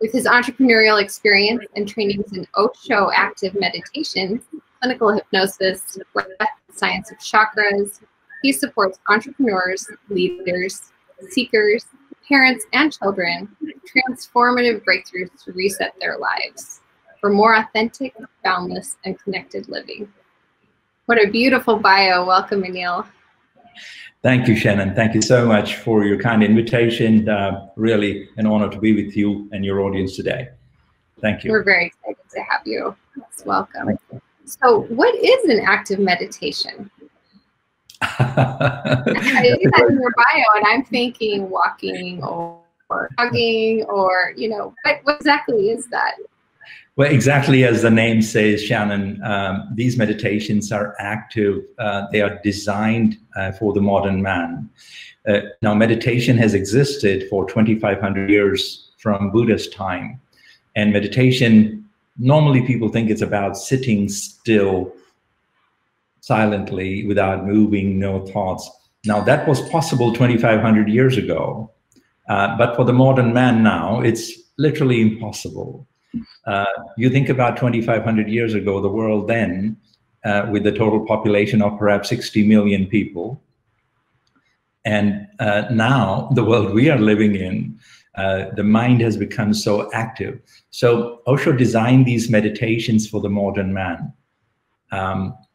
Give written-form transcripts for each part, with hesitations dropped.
With his entrepreneurial experience and trainings in Osho active meditation, clinical hypnosis, science of chakras, he supports entrepreneurs, leaders, seekers, parents, and children with transformative breakthroughs to reset their lives for more authentic, boundless, and connected living. What a beautiful bio. Welcome, Anil. Thank you, Shannon. Thank you so much for your kind invitation. Really an honor to be with you and your audience today. Thank you. We're very excited to have you. Yes, welcome. So what is an active meditation? I see that in your bio, and I'm thinking walking or jogging or, you know, what exactly is that? Well, exactly as the name says, Shannon, these meditations are active. They are designed for the modern man. Now, meditation has existed for 2,500 years from Buddha's time. And meditation, normally people think it's about sitting still, silently, without moving, no thoughts. Now, that was possible 2,500 years ago. But for the modern man now, it's literally impossible. You think about 2,500 years ago, the world then, with a total population of perhaps 60 million people. And now, the world we are living in, the mind has become so active. So Osho designed these meditations for the modern man.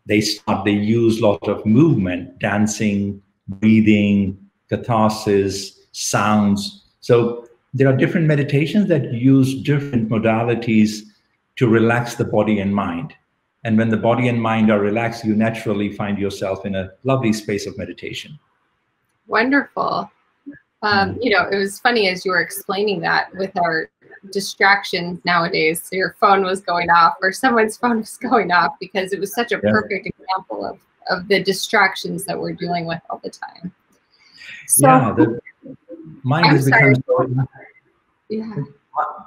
They use a lot of movement, dancing, breathing, catharsis, sounds. So there are different meditations that use different modalities to relax the body and mind. And when the body and mind are relaxed, you naturally find yourself in a lovely space of meditation. Wonderful. You know, it was funny as you were explaining that with our distractions nowadays. So your phone was going off or someone's phone was going off because it was such a perfect example of the distractions that we're dealing with all the time. So, yeah, the mind has become so... Yeah.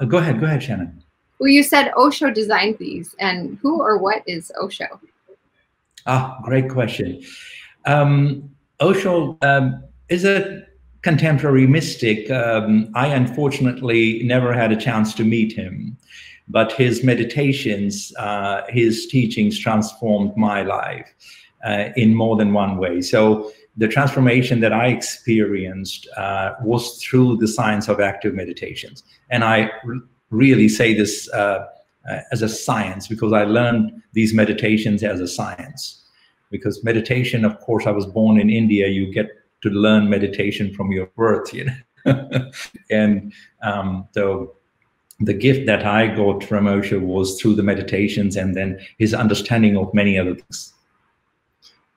Go ahead, Shannon. Well, you said Osho designed these, and who or what is Osho? Ah, great question. Osho is a contemporary mystic. I unfortunately never had a chance to meet him, but his meditations, his teachings transformed my life in more than one way. So the transformation that I experienced was through the science of active meditations. And I really say this as a science because I learned these meditations as a science. Because meditation, of course, I was born in India, you get to learn meditation from your birth, you know. And so the gift that I got from Osho was through the meditations and then his understanding of many other things.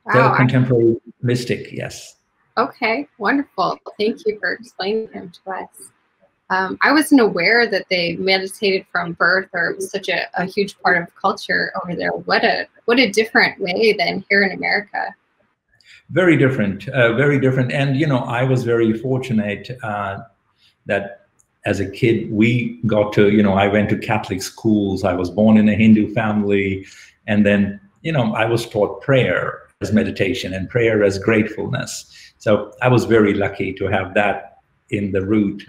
Wow. The contemporary mystic, yes. Okay, wonderful. Thank you for explaining him to us. I wasn't aware that they meditated from birth, or it was such a huge part of culture over there. What a different way than here in America. Very different, very different. And, you know, I was very fortunate that as a kid, we got to, you know, I went to Catholic schools. I was born in a Hindu family. And then, you know, I was taught prayer as meditation and prayer as gratefulness. So I was very lucky to have that in the root,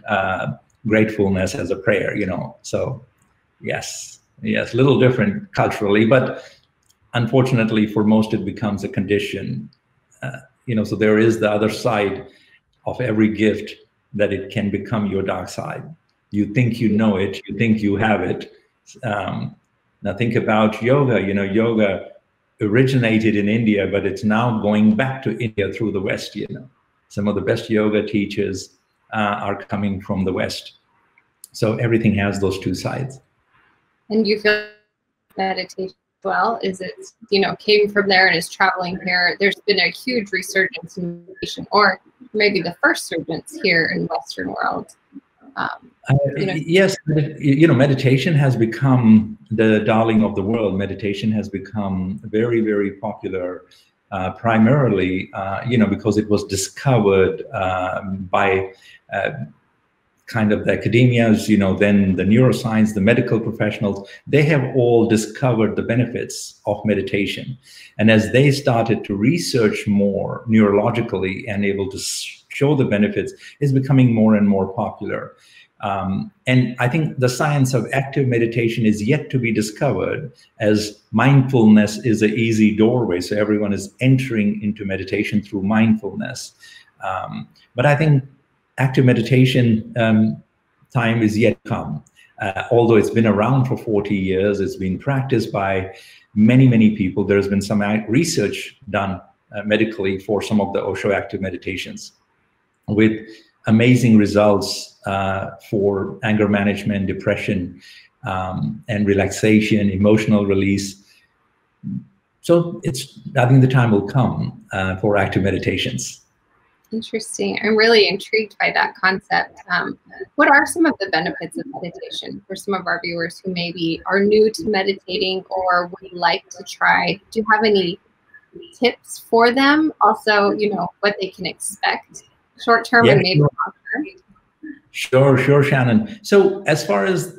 gratefulness as a prayer, you know. So yes, a little different culturally, but unfortunately for most it becomes a condition. You know, so there is the other side of every gift, that it can become your dark side. You think you know it, you think you have it. Now think about yoga. You know, yoga originated in India, but it's now going back to India through the West. You know, some of the best yoga teachers are coming from the West. So everything has those two sides. And you feel meditation as well? Is it, you know, came from there and is traveling here? There's been a huge resurgence in meditation, or maybe the first resurgence here in Western world. You know, yes, you know, meditation has become the darling of the world. Meditation has become very, very popular, primarily, you know, because it was discovered by kind of the academias, you know, then the neuroscience, the medical professionals. They have all discovered the benefits of meditation. And as they started to research more neurologically and able to show the benefits, it's becoming more and more popular. And I think the science of active meditation is yet to be discovered, as mindfulness is an easy doorway. So everyone is entering into meditation through mindfulness. But I think active meditation time is yet to come. Although it's been around for 40 years, it's been practiced by many, many people. There's been some research done medically for some of the Osho active meditations with amazing results for anger management, depression, and relaxation, emotional release. So I think the time will come for active meditations. Interesting. I'm really intrigued by that concept. What are some of the benefits of meditation for some of our viewers who maybe are new to meditating or would like to try? Do you have any tips for them? Also, what they can expect short term and maybe long term? Sure, Shannon. So as far as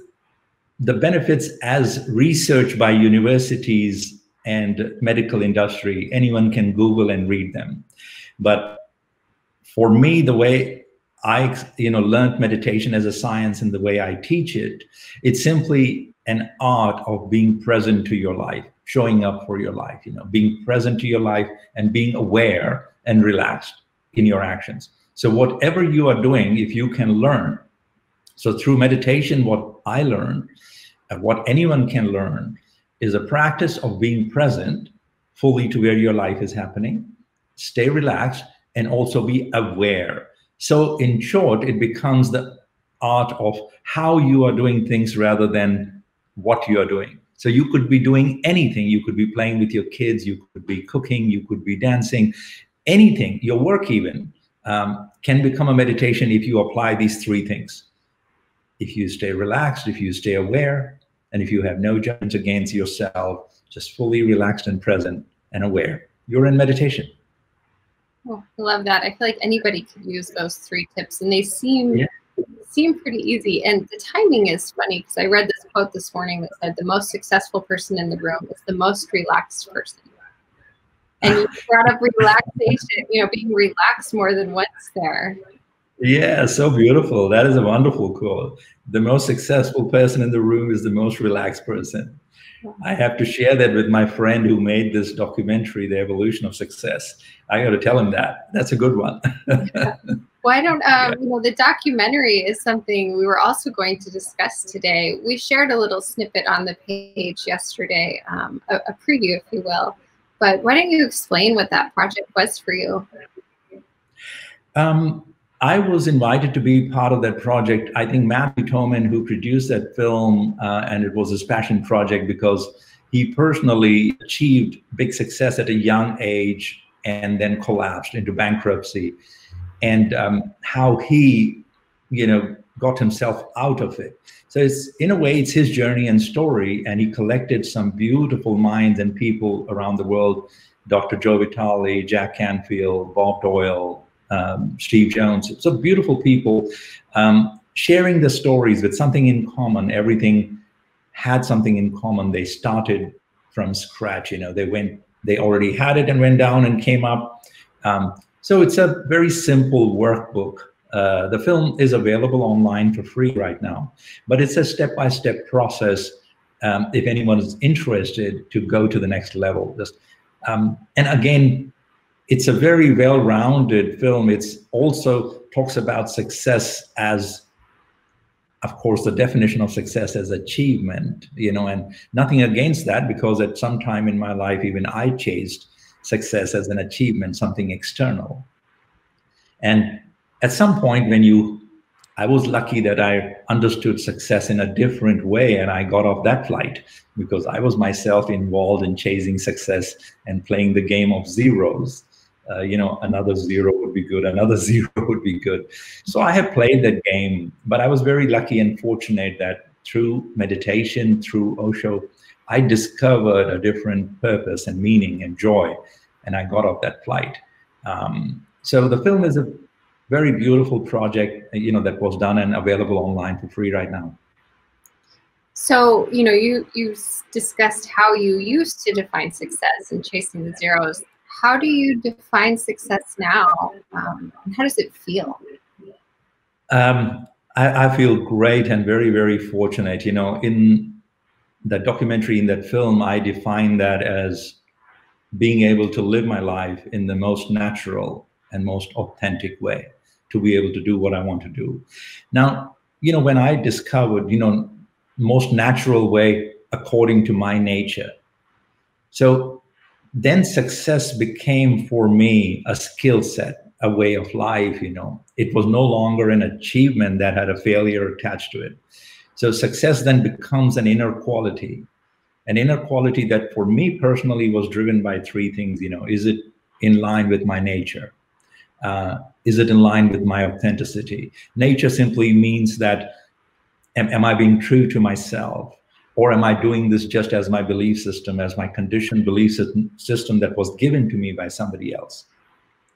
the benefits as researched by universities and medical industry, anyone can Google and read them. But for me, the way I learned meditation as a science and the way I teach it, it's simply an art of being present to your life, showing up for your life, being present to your life and being aware and relaxed in your actions. So whatever you are doing, if you can learn, so through meditation, what I learned, and what anyone can learn, is a practice of being present fully to where your life is happening, stay relaxed, and also be aware. So in short, it becomes the art of how you are doing things rather than what you are doing. So you could be doing anything. You could be playing with your kids, you could be cooking, you could be dancing, anything, your work even, can become a meditation if you apply these three things. If you stay relaxed, if you stay aware, and if you have no judgments against yourself, just fully relaxed and present and aware, you're in meditation. Oh, I love that. I feel like anybody could use those three tips, and they seem pretty easy. And the timing is funny because I read this quote this morning that said the most successful person in the room is the most relaxed person. And you brought up relaxation, being relaxed more than once there. Yeah, so beautiful. That is a wonderful quote. The most successful person in the room is the most relaxed person. I have to share that with my friend who made this documentary, The Evolution of Success. I got to tell him that. That's a good one. Why don't, the documentary is something we were also going to discuss today. We shared a little snippet on the page yesterday, a preview, if you will. But why don't you explain what that project was for you? I was invited to be part of that project. I think Matthew Toman, who produced that film, and it was his passion project because he personally achieved big success at a young age and then collapsed into bankruptcy, and how he, got himself out of it. So it's, in a way, it's his journey and story, and he collected some beautiful minds and people around the world, Dr. Joe Vitale, Jack Canfield, Bob Doyle, Steve Jones. So beautiful people sharing the stories with something in common. Everything had something in common. They started from scratch. They already had it and went down and came up. So it's a very simple workbook. The film is available online for free right now, but it's a step-by-step process. If anyone is interested to go to the next level, and again, it's a very well-rounded film. It's also talks about success as, of course, the definition of success as achievement, and nothing against that, because at some time in my life, even I chased success as an achievement, something external. And at some point I was lucky that I understood success in a different way, and I got off that flight because I was myself involved in chasing success and playing the game of zeros. Another zero would be good, another zero would be good. So I have played that game, but I was very lucky and fortunate that through meditation, through Osho, I discovered a different purpose and meaning and joy, and I got off that flight. So the film is a very beautiful project, that was done and available online for free right now. So, you discussed how you used to define success and chasing the zeros. How do you define success now? And how does it feel? I feel great and very, very fortunate. You know, in that documentary, in that film, I define that as being able to live my life in the most natural and most authentic way, to be able to do what I want to do. Now, you know, when I discovered, you know, most natural way according to my nature. So then success became for me a skill set, a way of life, you know. It was no longer an achievement that had a failure attached to it. So success then becomes an inner quality that for me personally was driven by three things. You know, is it in line with my nature? Is it in line with my authenticity? Nature simply means that am I being true to myself? Or am I doing this just as my belief system, as my conditioned belief system that was given to me by somebody else?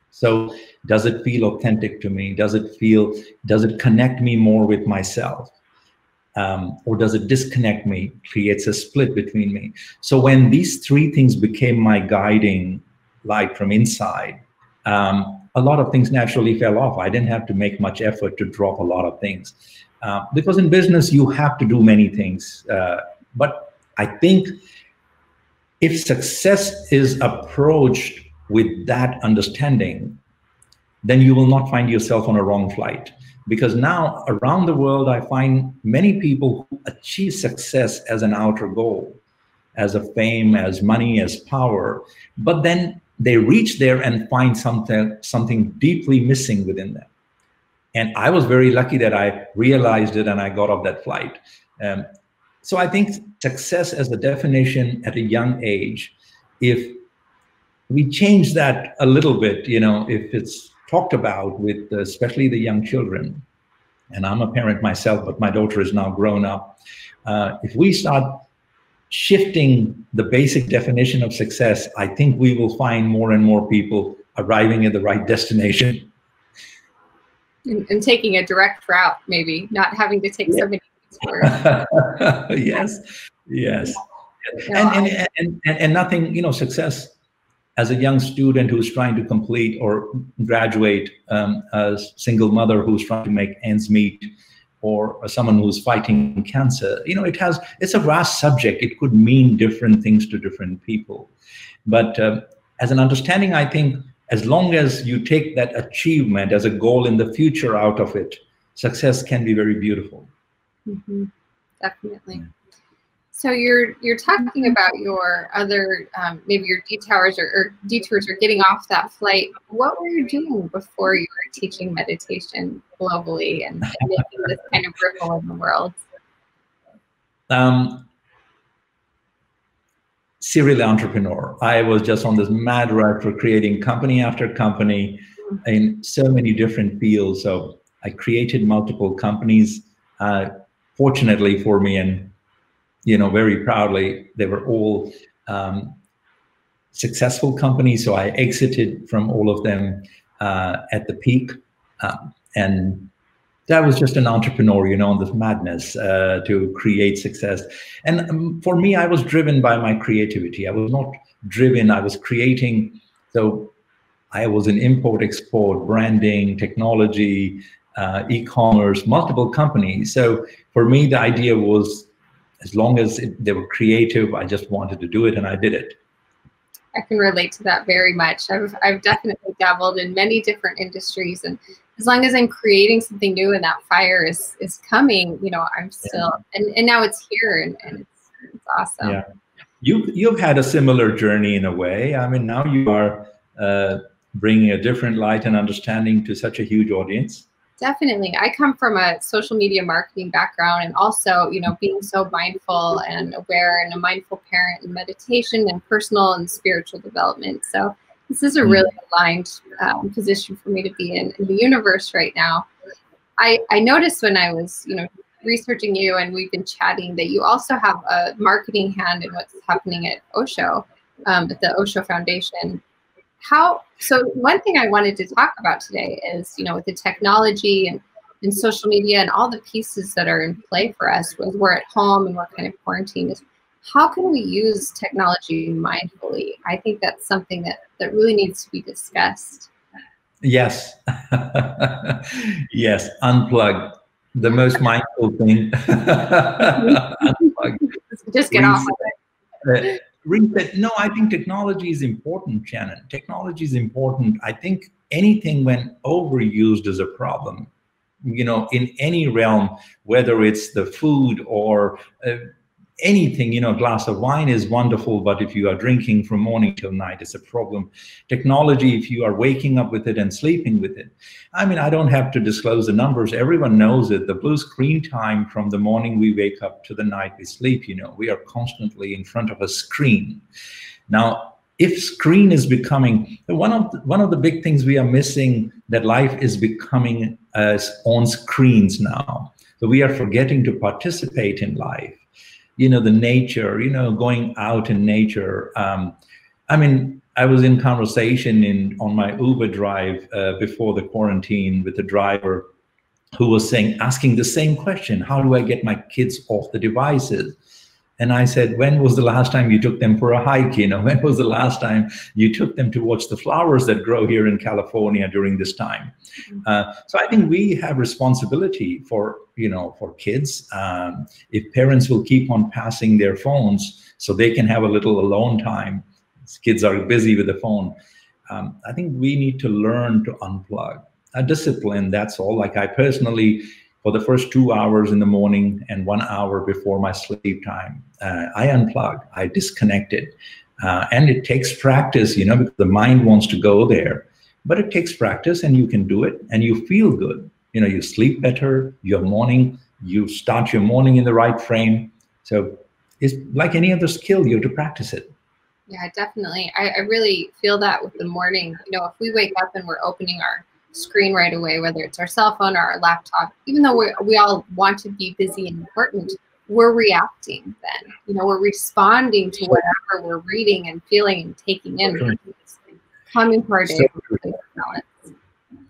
So does it feel authentic to me? Does it connect me more with myself? Or does it disconnect me, creates a split between me? So when these three things became my guiding light from inside, a lot of things naturally fell off. I didn't have to make much effort to drop a lot of things. Because in business, you have to do many things. But I think if success is approached with that understanding, then you will not find yourself on a wrong flight. Because now around the world, I find many people who achieve success as an outer goal, as a fame, as money, as power, but then they reach there and find something deeply missing within them. And I was very lucky that I realized it and I got off that flight. So I think success as a definition at a young age, if we change that a little bit, you know, if it's talked about with especially the young children, and I'm a parent myself, but my daughter is now grown up. If we start shifting the basic definition of success, I think we will find more and more people arriving at the right destination. And taking a direct route, maybe not having to take so many detours. Yes. And nothing, you know, success as a young student who's trying to complete or graduate, a single mother who's trying to make ends meet, or someone who's fighting cancer, you know, it's a vast subject. It could mean different things to different people. But as an understanding, I think as long as you take that achievement as a goal in the future out of it, success can be very beautiful. Mm-hmm. Definitely. So you're talking about your other, maybe your detours or getting off that flight. What were you doing before you were teaching meditation globally and making this kind of ripple in the world? Serial entrepreneur. I was just on this mad rush for creating company after company in so many different fields. So I created multiple companies, fortunately for me, and you know, very proudly, they were all successful companies. So I exited from all of them at the peak, and that was just an entrepreneur, you know, on this madness to create success. And for me, I was driven by my creativity. I was not driven, I was creating. So I was in import, export, branding, technology, e-commerce, multiple companies. So for me, the idea was, as long as they were creative, I just wanted to do it, and I did it. I can relate to that very much. I've definitely dabbled in many different industries, and as long as I'm creating something new and that fire is coming, you know, I'm still, and now it's here, and it's awesome. Yeah, you've had a similar journey in a way. I mean, now you are bringing a different light and understanding to such a huge audience. Definitely. I come from a social media marketing background, and also, you know, being so mindful and aware, and a mindful parent, and meditation and personal and spiritual development. So this is a really aligned position for me to be in the universe right now. I noticed when I was, you know, researching you, and we've been chatting, that you also have a marketing hand in what's happening at Osho, at the Osho Foundation. So one thing I wanted to talk about today is, you know, with the technology and social media and all the pieces that are in play for us when we're at home and we're kind of quarantined, is how can we use technology mindfully? I think that's something that really needs to be discussed. Yes. Yes. Unplug. The most mindful thing. Just get off of it. Reset. No, I think technology is important, Shannon. Technology is important. I think anything when overused is a problem. You know, in any realm, whether it's the food or anything, you know, a glass of wine is wonderful, but if you are drinking from morning till night, it's a problem. Technology, if you are waking up with it and sleeping with it. I mean, I don't have to disclose the numbers. Everyone knows it. The blue screen time from the morning we wake up to the night we sleep, you know, we are constantly in front of a screen. Now, if screen is becoming, one of the big things we are missing, that life is becoming on screens now. So we are forgetting to participate in life. You know, the nature, you know, going out in nature. I mean, I was in conversation on my Uber drive before the quarantine with the driver who was asking the same question: how do I get my kids off the devices? And I said, when was the last time you took them for a hike? You know, when was the last time you took them to watch the flowers that grow here in California during this time? So I think we have responsibility for, you know, for kids. If parents will keep on passing their phones so they can have a little alone time, kids are busy with the phone. I think we need to learn to unplug. A discipline, that's all. Like I personally, for the first 2 hours in the morning and 1 hour before my sleep time, I unplug, I disconnect it. And it takes practice, you know, because the mind wants to go there. But it takes practice, and you can do it, and you feel good. You know, you sleep better, you start your morning in the right frame. So it's like any other skill, you have to practice it. Yeah, definitely. I really feel that with the morning. You know, if we wake up and we're opening our screen right away, whether it's our cell phone or our laptop, even though we all want to be busy and important, we're reacting then. You know, we're responding to whatever we're reading and feeling and taking in. Coming to our day with balance.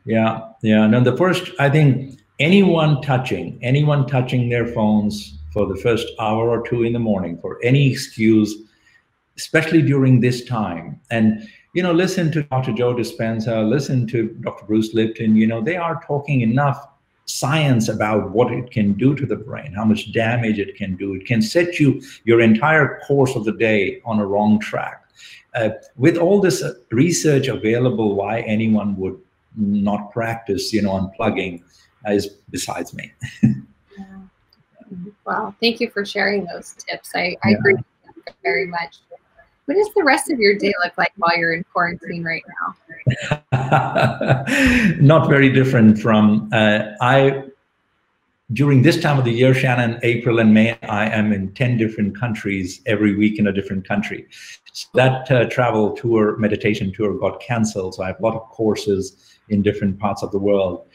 Yeah. No, the first, I think anyone touching their phones for the first hour or two in the morning for any excuse, especially during this time. And, you know, listen to Dr. Joe Dispenza, listen to Dr. Bruce Lipton, you know, they are talking enough science about what it can do to the brain, how much damage it can do. It can set your entire course of the day on a wrong track. With all this research available, why anyone would not practice, you know, unplugging is besides me. Yeah. Wow, thank you for sharing those tips. I agree with them very much. What does the rest of your day look like while you're in quarantine right now? Not very different from during this time of the year, Shannon, April and May, I am in 10 different countries, every week in a different country. So that travel tour, meditation tour got canceled. So I have a lot of courses in different parts of the world.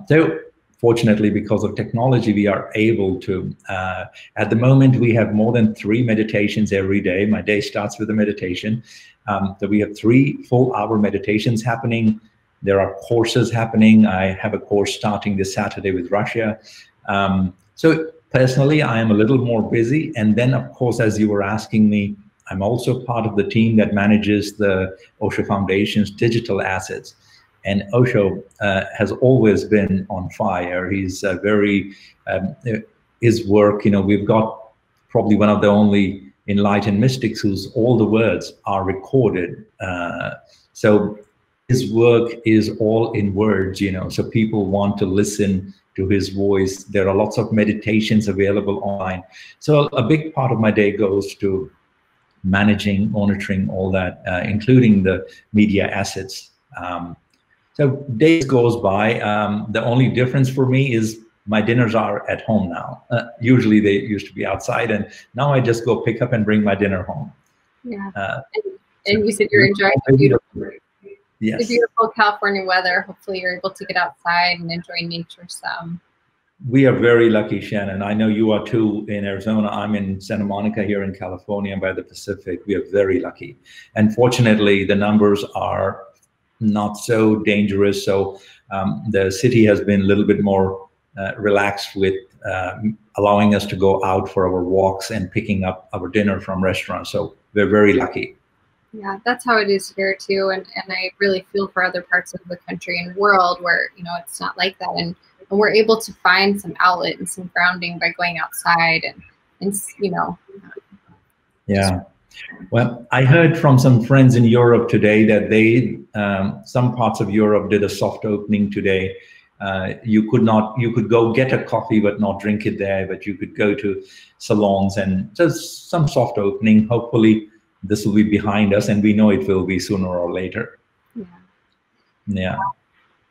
So fortunately, because of technology, we are able to, at the moment, we have more than 3 meditations every day. My day starts with a meditation. So we have 3 full-hour meditations happening. There are courses happening. I have a course starting this Saturday with Russia. So personally, I am a little more busy. And then, of course, as you were asking me, I'm also part of the team that manages the Osho Foundation's digital assets. And Osho has always been on fire. He's his work, you know, we've got probably one of the only enlightened mystics whose all the words are recorded. So his work is all in words, you know, so people want to listen to his voice. There are lots of meditations available online. So a big part of my day goes to managing, monitoring all that, including the media assets. So days goes by. The only difference for me is my dinners are at home now. Usually they used to be outside, and now I just go pick up and bring my dinner home. Yeah. And you said you're enjoying the beautiful, yes, the beautiful California weather. Hopefully you're able to get outside and enjoy nature some. We are very lucky, Shannon. I know you are too in Arizona. I'm in Santa Monica here in California by the Pacific. We are very lucky. And fortunately, the numbers are not so dangerous. So the city has been a little bit more relaxed with allowing us to go out for our walks and picking up our dinner from restaurants. So we're very lucky. Yeah, that's how it is here too. And I really feel for other parts of the country and world where, you know, it's not like that. And and we're able to find some outlet and some grounding by going outside and you know. Yeah. Well, I heard from some friends in Europe today that they, some parts of Europe did a soft opening today. You could go get a coffee but not drink it there, but you could go to salons and just some soft opening. Hopefully this will be behind us, and we know it will be sooner or later. Yeah. Yeah.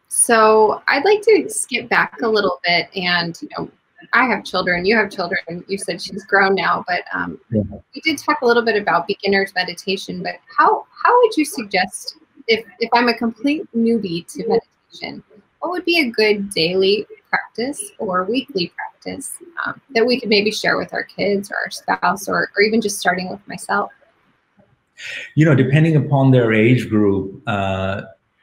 So I'd like to skip back a little bit, and you know, I have children, you have children, you said she's grown now, but Yeah. we did talk a little bit about beginner's meditation, but how would you suggest, if I'm a complete newbie to meditation, what would be a good daily practice or weekly practice that we could maybe share with our kids or our spouse, or even just starting with myself? You know, depending upon their age group,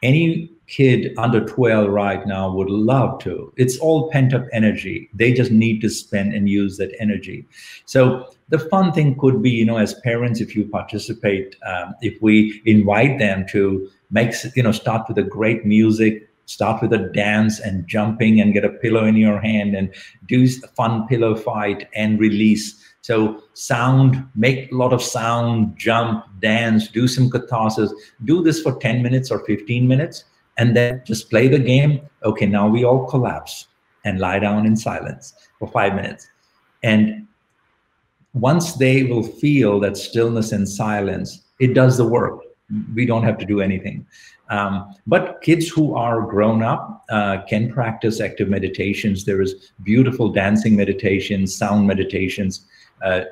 any kid under 12 right now would love to. It's all pent-up energy. They just need to spend and use that energy. So the fun thing could be, you know, as parents, if you participate, if we invite them to make, you know, start with a great music, start with a dance and jumping, and get a pillow in your hand and do a fun pillow fight and release. So sound, make a lot of sound, jump, dance, do some catharsis, do this for 10 minutes or 15 minutes, and then just play the game. Okay, now we all collapse and lie down in silence for 5 minutes. And once they will feel that stillness and silence, it does the work. We don't have to do anything. But kids who are grown up can practice active meditations. There is beautiful dancing meditations, sound meditations,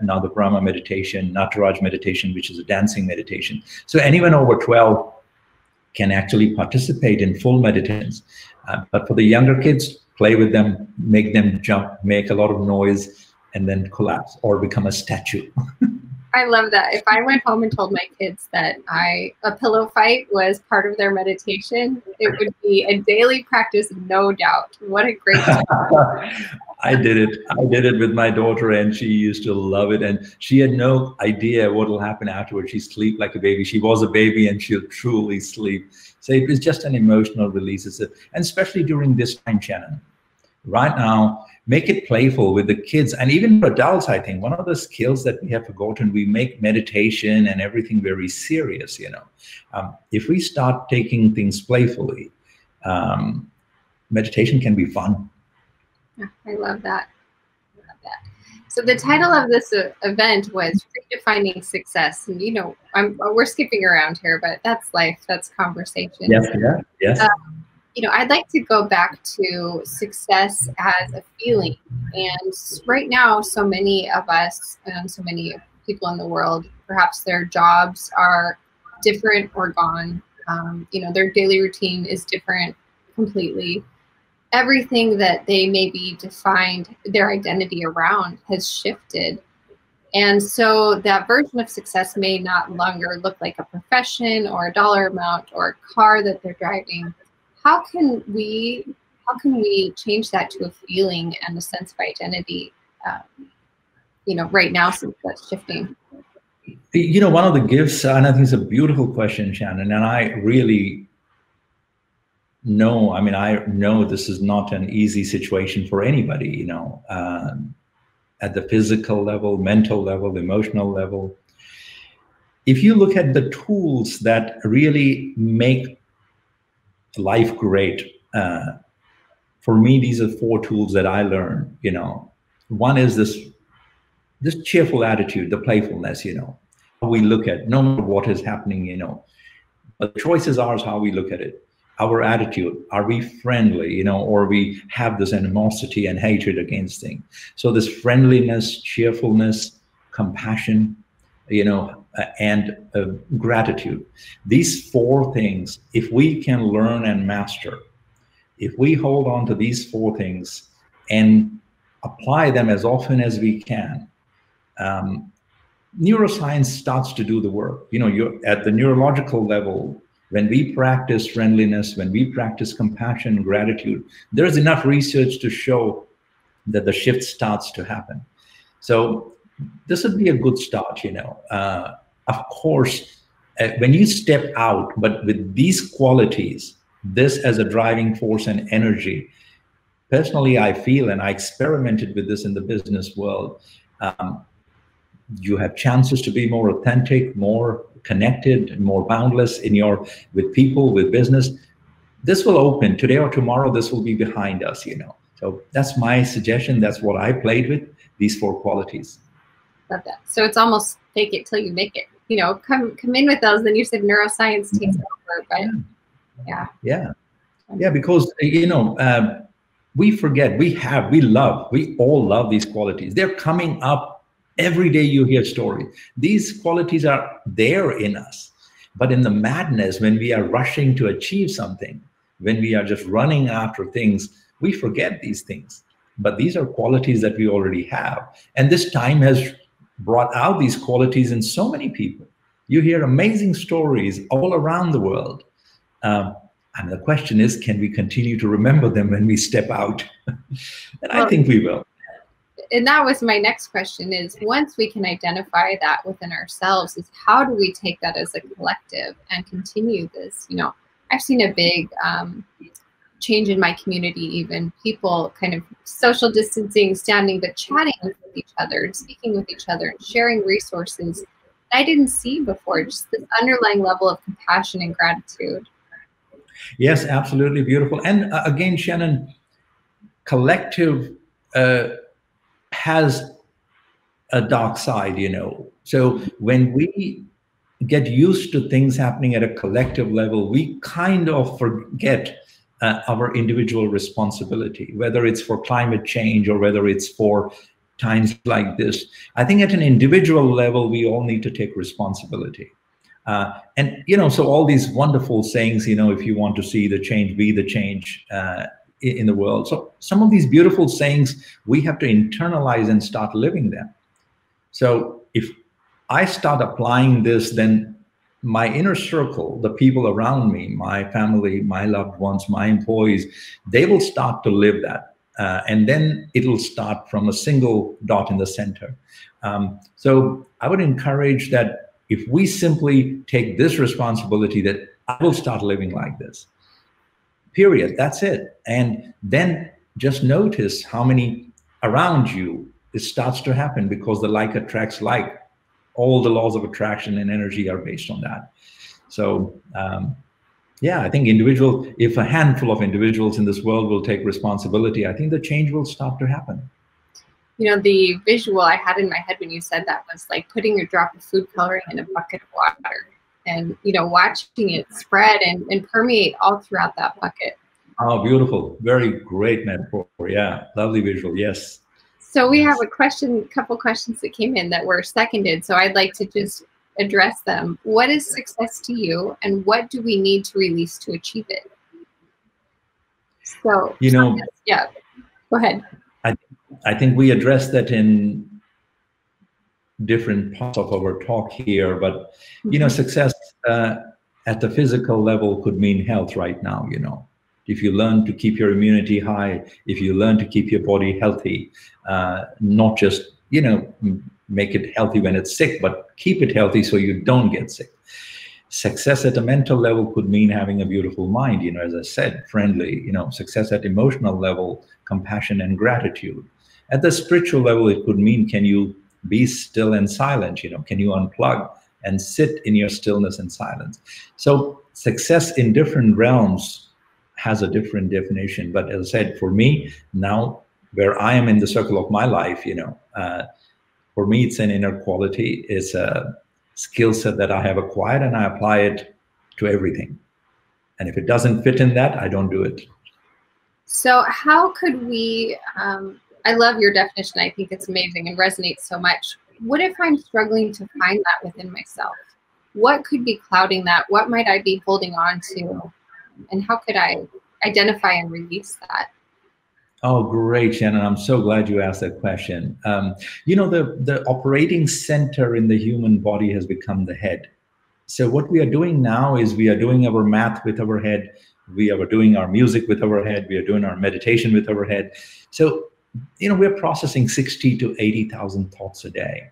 now the Brahma meditation, Nataraj meditation, which is a dancing meditation. So anyone over 12 can actually participate in full meditations. But for the younger kids, play with them, make them jump, make a lot of noise, and then collapse or become a statue. I love that. If I went home and told my kids that a pillow fight was part of their meditation, it would be a daily practice, no doubt. What a great time. I did it. I did it with my daughter, and she used to love it. And she had no idea what will happen afterwards. She sleep like a baby. She was a baby, and she'll truly sleep. So it was just an emotional release. And especially during this time, Shannon, right now, make it playful with the kids and even for adults. I think one of the skills that we have forgotten, we make meditation and everything very serious, you know. If we start taking things playfully, meditation can be fun. I love that. I love that. So the title of this event was Redefining Success. And, you know, we're skipping around here, but that's life, that's conversation. Yes, yeah, yes. You know, I'd like to go back to success as a feeling. And right now, so many of us and so many people in the world, perhaps their jobs are different or gone. You know, their daily routine is different completely. Everything that they maybe defined their identity around has shifted. And so that version of success may not longer look like a profession or a dollar amount or a car that they're driving. How can we change that to a feeling and a sense of identity, you know, right now, since that's shifting? You know, one of the gifts, and I think it's a beautiful question, Shannon, and I really know, I mean, I know this is not an easy situation for anybody, you know, at the physical level, mental level, emotional level. If you look at the tools that really make life great, for me, these are 4 tools that I learned, you know. One is this cheerful attitude, the playfulness, you know, how we look at no matter what is happening, you know, but the choice is ours, how we look at it. Our attitude, are we friendly, you know, or we have this animosity and hatred against things? So this friendliness, cheerfulness, compassion, you know, and gratitude. These 4 things, if we can learn and master, if we hold on to these 4 things and apply them as often as we can, neuroscience starts to do the work. You know, you're at the neurological level. When we practice friendliness, when we practice compassion, gratitude, there's enough research to show that the shift starts to happen. So this would be a good start, you know. Of course, when you step out, but with these qualities, this as a driving force and energy, personally, I feel, and I experimented with this in the business world, you have chances to be more authentic, more connected, more boundless in your, with people, with business. This will open today or tomorrow. This will be behind us, you know. So that's my suggestion. That's what I played with, these 4 qualities. Love that. So it's almost fake it till you make it. You know, come in with those. Then you said neuroscience takes over, but yeah, because you know, we forget, we all love these qualities. They're coming up every day. You hear stories. These qualities are there in us, but in the madness, when we are rushing to achieve something, when we are just running after things, we forget these things. But these are qualities that we already have. And this time has brought out these qualities in so many people. You hear amazing stories all around the world. And the question is, can we continue to remember them when we step out? And I think we will. And that was my next question, is once we can identify that within ourselves, is how do we take that as a collective and continue this? You know, I've seen a big change in my community, even people kind of social distancing, standing, but chatting with each other and speaking with each other and sharing resources I didn't see before, just this underlying level of compassion and gratitude. Yes, absolutely beautiful. And again, Shannon, collective has a dark side, you know. So when we get used to things happening at a collective level, we kind of forget our individual responsibility, whether it's for climate change or whether it's for times like this. I think at an individual level, we all need to take responsibility. And, you know, so all these wonderful sayings, you know, if you want to see the change, be the change in the world. So some of these beautiful sayings, we have to internalize and start living them. So if I start applying this, then my inner circle, the people around me, my family, my loved ones, my employees, they will start to live that. And then it'll start from a single dot in the center. So I would encourage that if we simply take this responsibility that I will start living like this, period, that's it. And then just notice how many around you it starts to happen, because the like attracts like. All the laws of attraction and energy are based on that. So yeah, I think if a handful of individuals in this world will take responsibility, I think the change will start to happen. You know, the visual I had in my head when you said that was like putting a drop of food coloring in a bucket of water and, you know, watching it spread and permeate all throughout that bucket. Oh, beautiful. Very great metaphor. Yeah, lovely visual. Yes. So we have a couple questions that came in that were seconded. So I'd like to just address them. What is success to you, and what do we need to release to achieve it? So, you know, yeah, go ahead. I think we addressed that in different parts of our talk here, but, you know, success at the physical level could mean health right now, you know. If you learn to keep your immunity high, if you learn to keep your body healthy, not just, you know, make it healthy when it's sick, but keep it healthy so you don't get sick. Success at a mental level could mean having a beautiful mind, you know, as I said, friendly, you know. Success at emotional level, compassion and gratitude. At the spiritual level, it could mean, can you be still and silent, you know, can you unplug and sit in your stillness and silence? So success in different realms has a different definition. But as I said, for me now, where I am in the circle of my life, you know, for me, it's an inner quality. It's a skill set that I have acquired, and I apply it to everything. And if it doesn't fit in that, I don't do it. So how could we, I love your definition. I think it's amazing and resonates so much. What if I'm struggling to find that within myself? What could be clouding that? What might I be holding on to? And how could I identify and release that? Oh, great, Shannon. I'm so glad you asked that question. You know, the operating center in the human body has become the head. So what we are doing now is we are doing our math with our head. We are doing our music with our head. We are doing our meditation with our head. So, you know, we're processing 60 to 80,000 thoughts a day.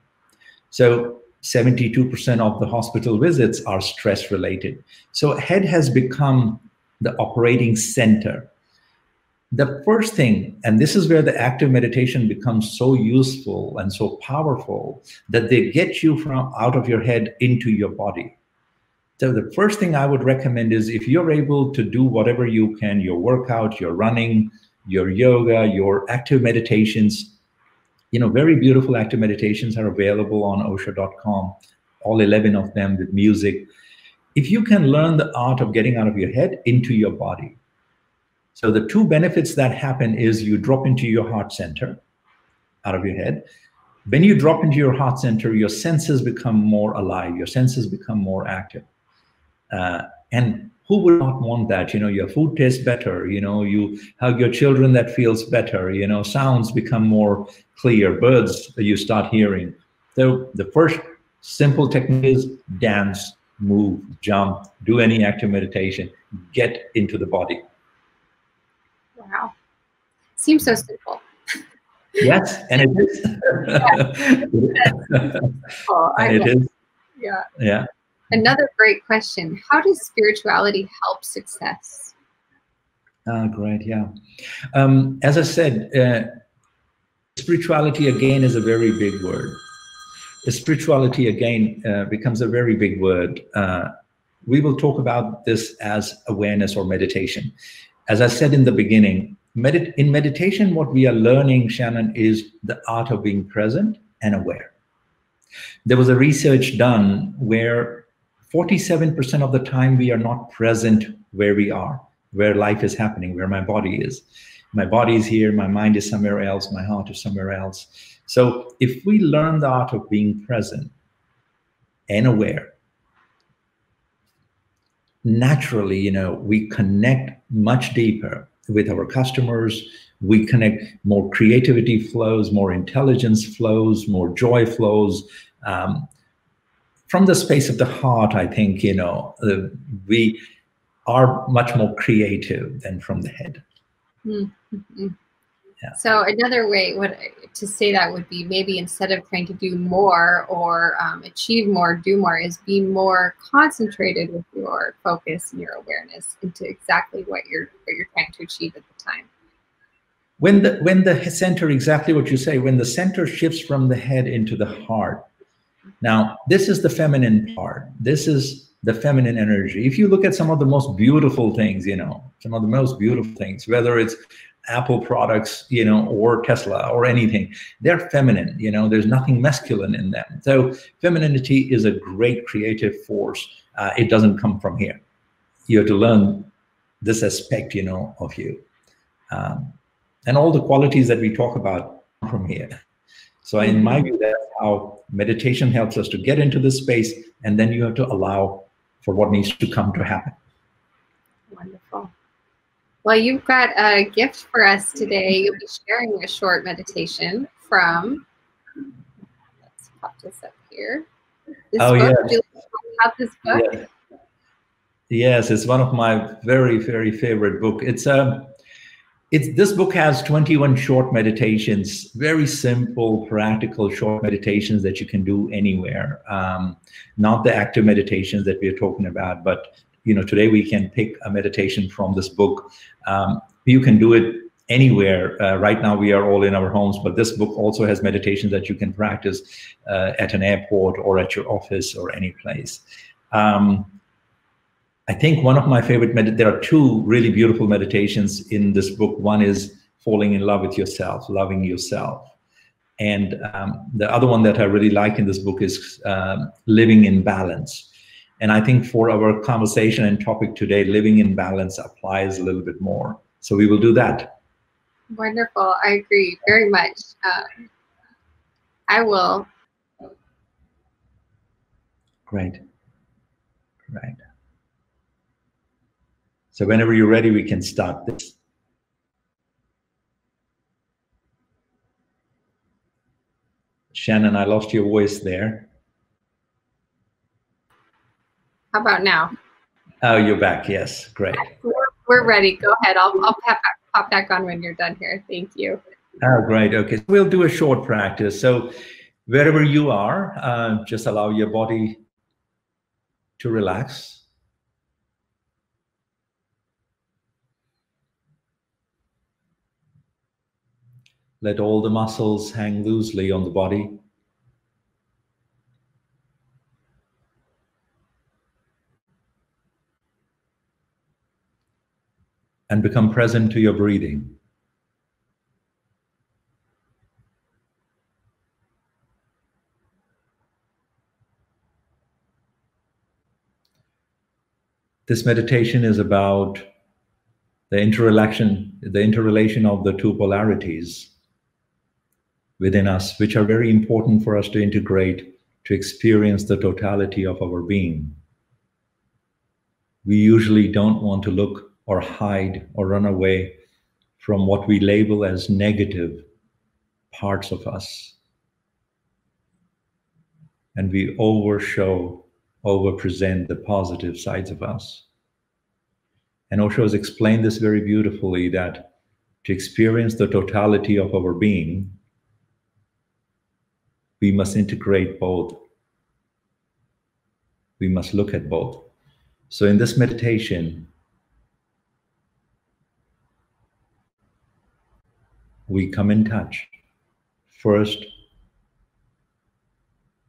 So 72% of the hospital visits are stress related. So head has become the operating center. the first thing, and this is where the active meditation becomes so useful and so powerful, that they get you from out of your head into your body. So the first thing I would recommend is, if you're able to do whatever you can, your workout, your running, your yoga, your active meditations, very beautiful active meditations are available on osho.com, all 11 of them with music. If you can learn the art of getting out of your head into your body. So the two benefits that happen is you drop into your heart center out of your head. When you drop into your heart center, your senses become more alive, your senses become more active. And who would not want that? Your food tastes better, you hug your children, that feels better, sounds become more clear, birds you start hearing. So the first simple technique is dance, move, jump, do any active meditation, get into the body. Wow. Seems so simple. Yes, and it is. And it is. Yeah. Yeah. Another great question. How does spirituality help success? Great, yeah. As I said, spirituality again is a very big word. Spirituality again becomes a very big word. We will talk about this as awareness or meditation. As I said in the beginning, in meditation, what we are learning, Shannon, is the art of being present and aware. There was a research done where 47% of the time we are not present where we are, where life is happening, where my body is. My body is here, my mind is somewhere else, my heart is somewhere else. So if we learn the art of being present and aware, naturally, we connect much deeper with our customers. We connect, more creativity flows, more intelligence flows, more joy flows. From the space of the heart, I think, we are much more creative than from the head. Mm-hmm. Yeah. So another way to say that would be, maybe instead of trying to do more or achieve more, do more, is be more concentrated with your focus and your awareness into exactly what you're trying to achieve at the time. When the center, exactly what you say, when the center shifts from the head into the heart. Now, this is the feminine part. This is the feminine energy. If you look at some of the most beautiful things, some of the most beautiful things, whether it's Apple products, or Tesla or anything, they're feminine, there's nothing masculine in them. So femininity is a great creative force. It doesn't come from here. You have to learn this aspect, of you. And all the qualities that we talk about come from here. So in my view, that's how meditation helps us to get into this space, and then you have to allow for what needs to come to happen. Wonderful. Well, you've got a gift for us today. You'll be sharing a short meditation from, let's pop this up here. This book. Yeah. Would you like to talk about this book? Yes. Yes, it's one of my very, very favorite book. This book has 21 short meditations, very simple, practical, short meditations that you can do anywhere. Not the active meditations that we are talking about, but today we can pick a meditation from this book. You can do it anywhere. Right now we are all in our homes, but this book also has meditations that you can practice at an airport or at your office or any place. I think one of my favorite, there are two really beautiful meditations in this book. One is falling in love with yourself, loving yourself. And the other one that I really like in this book is living in balance. And I think for our conversation and topic today, living in balance applies a little bit more. So we will do that. Wonderful. I agree very much. I will. Great. Right. So whenever you're ready, we can start this. Shannon, I lost your voice there. How about now? Oh, you're back. Yes, great. We're ready. Go ahead. I'll pop back on when you're done here. Thank you. Oh, great. Okay, we'll do a short practice. So wherever you are, just allow your body to relax. Let all the muscles hang loosely on the body. And become present to your breathing. This meditation is about the interrelation of the two polarities within us, which are very important for us to integrate to experience the totality of our being. We usually don't want to look or hide or run away from what we label as negative parts of us. And we overpresent the positive sides of us. And Osho has explained this very beautifully, that to experience the totality of our being, we must integrate both. We must look at both. So in this meditation, we come in touch first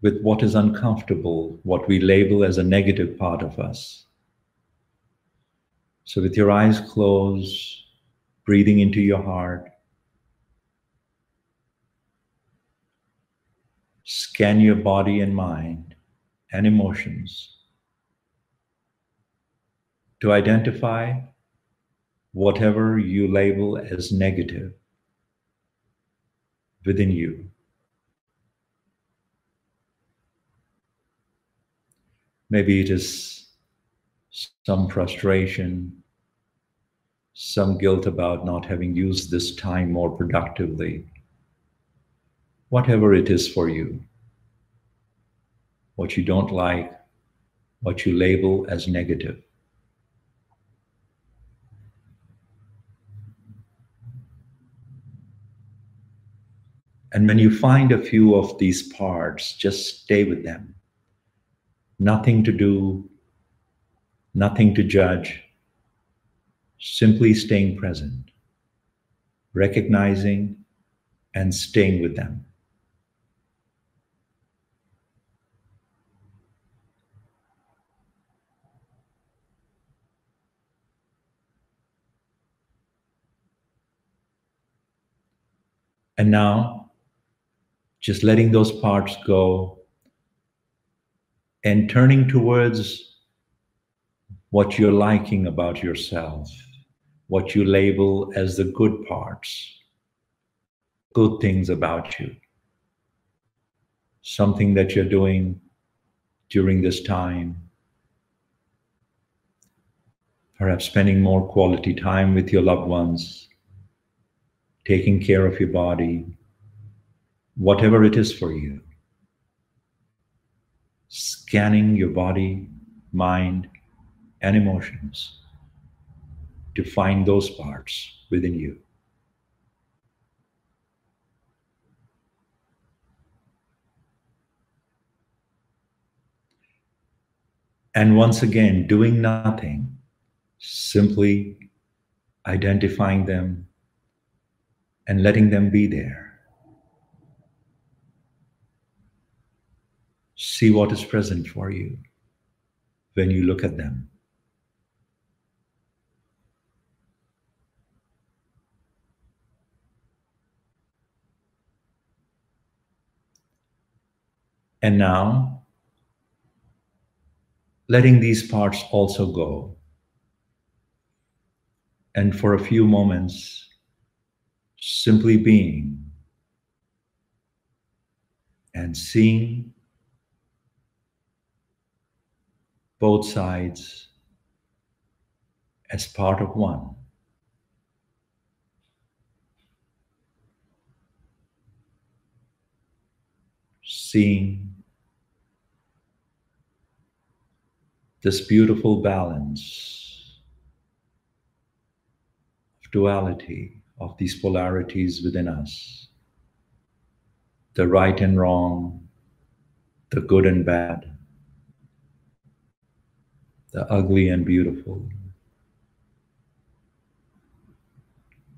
with what is uncomfortable, what we label as a negative part of us. So with your eyes closed, breathing into your heart, scan your body and mind and emotions to identify whatever you label as negative within you. Maybe it is some frustration, some guilt about not having used this time more productively. Whatever it is for you, what you don't like, what you label as negative. And when you find a few of these parts, just stay with them. Nothing to do, nothing to judge, simply staying present, recognizing and staying with them. And now, just letting those parts go and turning towards what you're liking about yourself, what you label as the good parts, good things about you, something that you're doing during this time, perhaps spending more quality time with your loved ones, taking care of your body, whatever it is for you. Scanning your body, mind, and emotions to find those parts within you. And once again, doing nothing, simply identifying them and letting them be there. See what is present for you when you look at them. And now, letting these parts also go. And for a few moments, simply being and seeing both sides as part of one. Seeing this beautiful balance of duality, of these polarities within us, the right and wrong, the good and bad, the ugly and beautiful.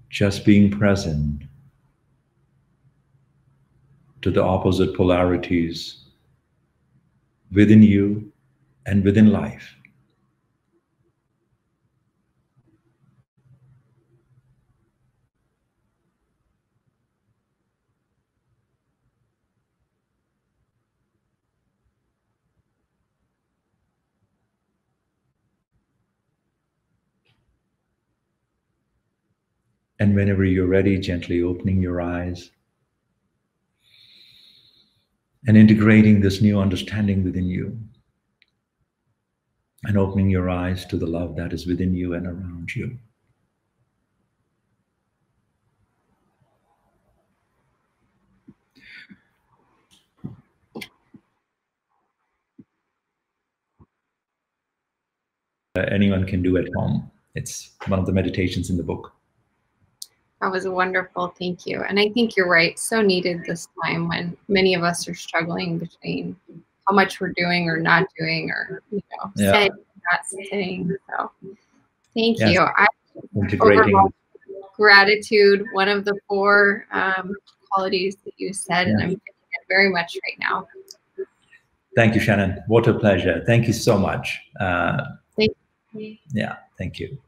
Just being present to the opposite polarities within you and within life. And whenever you're ready, gently opening your eyes and integrating this new understanding within you, and opening your eyes to the love that is within you and around you. Anyone can do at home. It's one of the meditations in the book. That was wonderful. Thank you. And I think you're right. So needed this time when many of us are struggling between how much we're doing or not doing, or, saying, not saying. So thank you. Overall, gratitude, one of the 4 qualities that you said, and I'm feeling it very much right now. Thank you, Shannon. What a pleasure. Thank you so much. Thank you. Yeah, thank you.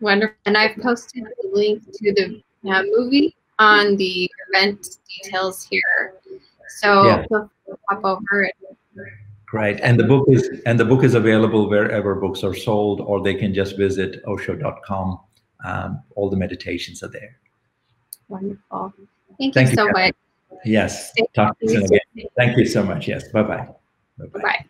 Wonderful. And I've posted the link to the movie on the event details here. So feel free to pop over. Great. And the book is available wherever books are sold, or they can just visit osho.com. All the meditations are there. Wonderful. Thank you so much. Yes. Talk to you soon again. Thank you so much. Yes. Bye-bye. Bye-bye.